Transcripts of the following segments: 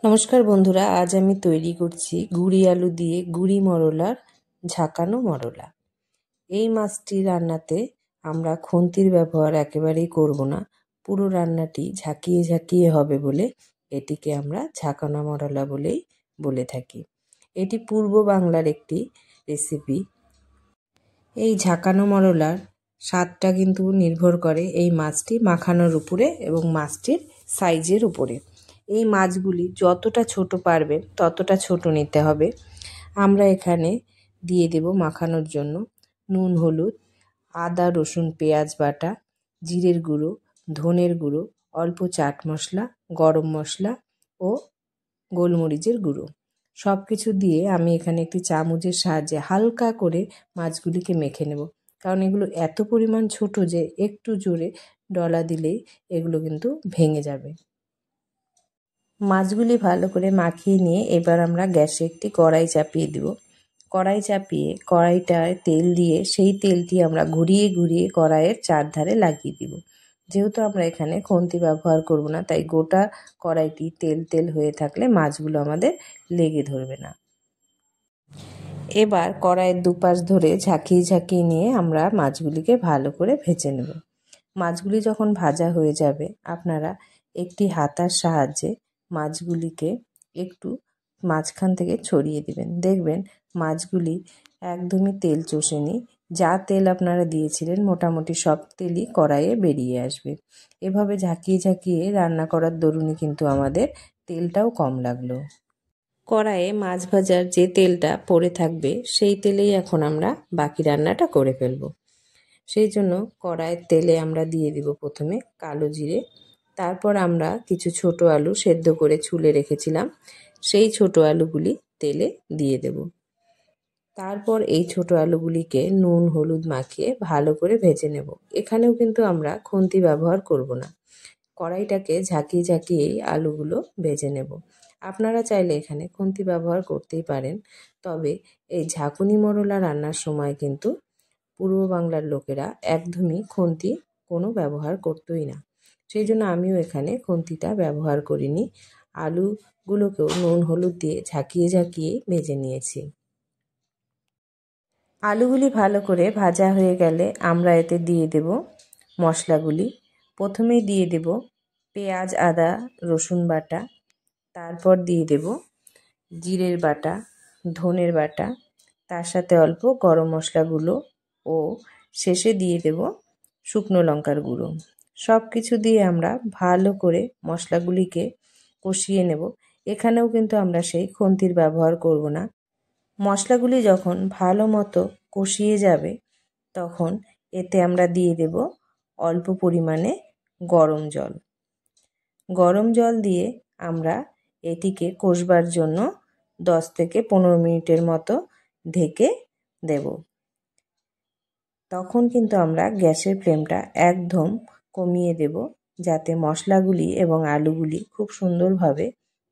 নমস্কার বন্ধুরা, আজ আমি তৈরি করছি গুঁড়ি আলু দিয়ে গুঁড়ি মরলার ঝাঁকানো মরলা। এই মাছটি রান্নাতে আমরা খুন্তির ব্যবহার একেবারেই করব না। পুরো রান্নাটি ঝাঁকিয়ে ঝাঁকিয়ে হবে বলে এটিকে আমরা ঝাঁকানো মরলা বলেই বলে থাকি। এটি পূর্ব বাংলার একটি রেসিপি। এই ঝাঁকানো মরলার স্বাদটা কিন্তু নির্ভর করে এই মাছটি মাখানোর উপরে এবং মাছটির সাইজের উপরে। এই মাছগুলি যতটা ছোট পারবেন ততটা ছোট নিতে হবে। আমরা এখানে দিয়ে দেব মাখানোর জন্য নুন, হলুদ, আদা, রসুন, পেঁয়াজ বাটা, জিরের গুঁড়ো, ধনের গুঁড়ো, অল্প চাট মশলা, গরম মশলা ও গোলমরিচের গুঁড়ো। সব কিছু দিয়ে আমি এখানে একটি চামচের সাহায্যে হালকা করে মাছগুলিকে মেখে নেব, কারণ এগুলো এত পরিমাণ ছোট যে একটু জোরে ডলা দিলেই এগুলো কিন্তু ভেঙে যাবে। মাছগুলি ভালো করে মাখিয়ে নিয়ে এবার আমরা গ্যাসে একটি কড়াই চাপিয়ে দেব। কড়াই চাপিয়ে কড়াইটায় তেল দিয়ে সেই তেলটি আমরা ঘুরিয়ে ঘুরিয়ে কড়াইয়ের চারধারে লাগিয়ে দিব। যেহেতু আমরা এখানে খুন্তি ব্যবহার করব না, তাই গোটা কড়াইটি তেল তেল হয়ে থাকলে মাছগুলো আমাদের লেগে ধরবে না। এবার কড়াইয়ের দুপাশ ধরে ঝাঁকিয়ে ঝাঁকিয়ে নিয়ে আমরা মাছগুলিকে ভালো করে ভেজে নেব। মাছগুলি যখন ভাজা হয়ে যাবে, আপনারা একটি হাতার সাহায্যে মাছগুলিকে একটু মাঝখান থেকে ছড়িয়ে দিবেন। দেখবেন মাছগুলি একদমই তেল চোষেনি। যা তেল আপনারা দিয়েছিলেন মোটামুটি সব তেলই কড়াইয়ে বেরিয়ে আসবে। এভাবে ঝাঁকিয়ে ঝাঁকিয়ে রান্না করার দরুনই কিন্তু আমাদের তেলটাও কম লাগলো। কড়াইয়ে মাছ ভাজার যে তেলটা পড়ে থাকবে সেই তেলেই এখন আমরা বাকি রান্নাটা করে ফেলব। সেই জন্য কড়াইয়ের তেলে আমরা দিয়ে দিব প্রথমে কালো জিরে, তারপর আমরা কিছু ছোট আলু সেদ্ধ করে ছুলে রেখেছিলাম, সেই ছোট আলুগুলি তেলে দিয়ে দেব। তারপর এই ছোট আলুগুলিকে নুন হলুদ মাখিয়ে ভালো করে ভেজে নেব। এখানেও কিন্তু আমরা খুন্তি ব্যবহার করব না। কড়াইটাকে ঝাঁকিয়ে ঝাঁকিয়েই আলুগুলো ভেজে নেব। আপনারা চাইলে এখানে খুন্তি ব্যবহার করতেই পারেন, তবে এই ঝাঁকুনি মরলা রান্নার সময় কিন্তু পূর্ব বাংলার লোকেরা একদমই খুন্তি কোনো ব্যবহার করতোই না। সেই জন্য আমিও এখানে খুন্তিটা ব্যবহার করিনি। আলুগুলোকেও নুন হলুদ দিয়ে ঝাঁকিয়ে ঝাঁকিয়ে ভেজে নিয়েছি। আলুগুলি ভালো করে ভাজা হয়ে গেলে আমরা এতে দিয়ে দেব মশলাগুলি। প্রথমেই দিয়ে দেব পেঁয়াজ, আদা, রসুন বাটা, তারপর দিয়ে দেব জিরের বাটা, ধনের বাটা, তার সাথে অল্প গরম মশলা গুঁড়ো ও শেষে দিয়ে দেব শুকনো লঙ্কার গুঁড়ো। সব কিছু দিয়ে আমরা ভালো করে মশলাগুলিকে কষিয়ে নেব। এখানেও কিন্তু আমরা সেই খুন্তির ব্যবহার করব না। মশলাগুলি যখন ভালো মতো কষিয়ে যাবে তখন এতে আমরা দিয়ে দেব অল্প পরিমাণে গরম জল। গরম জল দিয়ে আমরা এটিকে কষবার জন্য 10 থেকে 15 মিনিটের মতো ঢেকে দেব। তখন কিন্তু আমরা গ্যাসের ফ্লেমটা একদম কমিয়ে দেব, যাতে মশলাগুলি এবং আলুগুলি খুব সুন্দরভাবে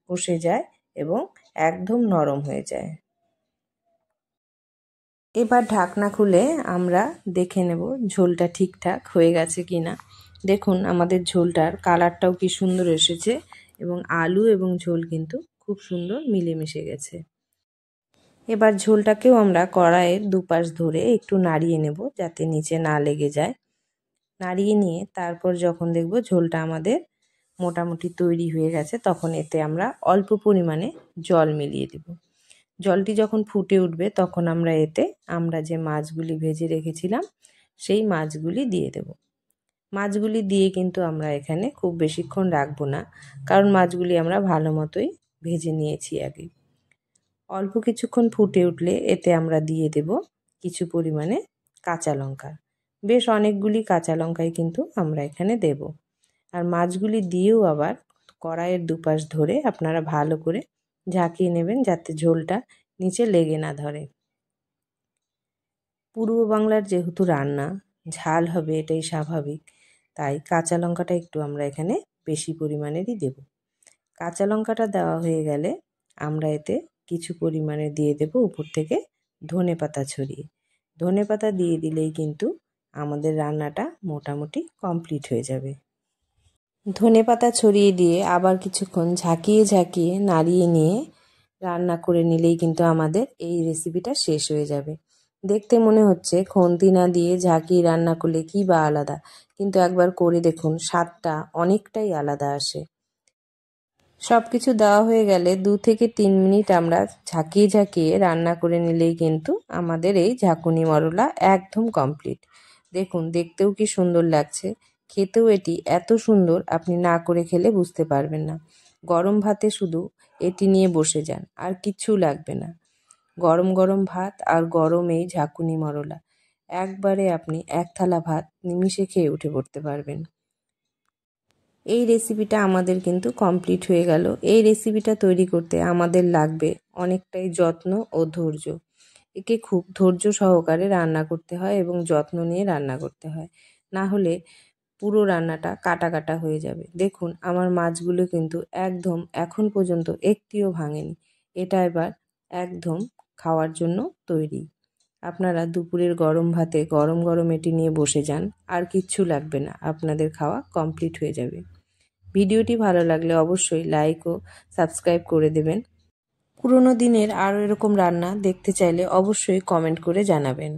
কষে যায় এবং একদম নরম হয়ে যায়। এবার ঢাকনা খুলে আমরা দেখে নেব ঝোলটা ঠিকঠাক হয়ে গেছে কিনা। দেখুন আমাদের ঝোলটার কালারটাও কি সুন্দর এসেছে এবং আলু এবং ঝোল কিন্তু খুব সুন্দর মিলেমিশে গেছে। এবার ঝোলটাকেও আমরা কড়াইয়ের দুপাশ ধরে একটু নাড়িয়ে নেব, যাতে নিচে না লেগে যায়। নাড়িয়ে নিয়ে তারপর যখন দেখব ঝোলটা আমাদের মোটামুটি তৈরি হয়ে গেছে, তখন এতে আমরা অল্প পরিমাণে জল মিলিয়ে দেব। জলটি যখন ফুটে উঠবে তখন আমরা যে মাছগুলি ভেজে রেখেছিলাম সেই মাছগুলি দিয়ে দেব। মাছগুলি দিয়ে কিন্তু আমরা এখানে খুব বেশিক্ষণ রাখবো না, কারণ মাছগুলি আমরা ভালো মতোই ভেজে নিয়েছি আগে। অল্প কিছুক্ষণ ফুটে উঠলে এতে আমরা দিয়ে দেব কিছু পরিমাণে কাঁচা লঙ্কা। বেশ অনেকগুলি কাঁচা লঙ্কাই কিন্তু আমরা এখানে দেব। আর মাছগুলি দিয়েও আবার কড়াইয়ের দুপাশ ধরে আপনারা ভালো করে ঝাঁকিয়ে নেবেন, যাতে ঝোলটা নিচে লেগে না ধরে। পূর্ব বাংলার যেহেতু রান্না ঝাল হবে এটাই স্বাভাবিক, তাই কাঁচা লঙ্কাটা একটু আমরা এখানে বেশি পরিমাণেরই দেব। কাঁচা লঙ্কাটা দেওয়া হয়ে গেলে আমরা এতে কিছু পরিমাণে দিয়ে দেব উপর থেকে ধনেপাতা ছড়িয়ে। ধনেপাতা দিয়ে দিলেই কিন্তু আমাদের রান্নাটা মোটামুটি কমপ্লিট হয়ে যাবে। ধনেপাতা ছড়িয়ে দিয়ে আবার কিছুক্ষণ ঝাঁকিয়ে ঝাঁকিয়ে নাড়িয়ে নিয়ে রান্না করে নিলেই কিন্তু আমাদের এই রেসিপিটা শেষ হয়ে যাবে। দেখতে মনে হচ্ছে খুন্তি না দিয়ে ঝাঁকিয়ে রান্না করলে কী বা আলাদা, কিন্তু একবার করে দেখুন, স্বাদটা অনেকটাই আলাদা আসে। সব কিছু দেওয়া হয়ে গেলে 2 থেকে 3 মিনিট আমরা ঝাঁকিয়ে ঝাঁকিয়ে রান্না করে নিলেই কিন্তু আমাদের এই ঝাঁকুনি মরলা একদম কমপ্লিট। দেখুন দেখতেও কি সুন্দর লাগছে, খেতেও এটি এত সুন্দর আপনি না করে খেলে বুঝতে পারবেন না। গরম ভাতে শুধু এটি নিয়ে বসে যান, আর কিচ্ছু লাগবে না। গরম গরম ভাত আর গরম এই ঝাঁকুনি মরলা, একবারে আপনি এক থালা ভাত নিমিষে খেয়ে উঠে পড়তে পারবেন। এই রেসিপিটা আমাদের কিন্তু কমপ্লিট হয়ে গেল। এই রেসিপিটা তৈরি করতে আমাদের লাগবে অনেকটাই যত্ন ও ধৈর্য। একে খুব ধৈর্য সহকারে রান্না করতে হয় এবং যত্ন নিয়ে রান্না করতে হয়, না হলে পুরো রান্নাটা কাটা কাটা হয়ে যাবে। দেখুন আমার মাছগুলো কিন্তু একদম এখন পর্যন্ত একটিও ভাঙেনি। এটা এবার একদম খাওয়ার জন্য তৈরি। আপনারা দুপুরের গরম ভাতে গরম গরম এটি নিয়ে বসে যান, আর কিচ্ছু লাগবে না, আপনাদের খাওয়া কমপ্লিট হয়ে যাবে। ভিডিওটি ভালো লাগলে অবশ্যই লাইক ও সাবস্ক্রাইব করে দেবেন। পুরনো দিনের আরও এরকম রান্না দেখতে চাইলে অবশ্যই কমেন্ট করে জানাবেন।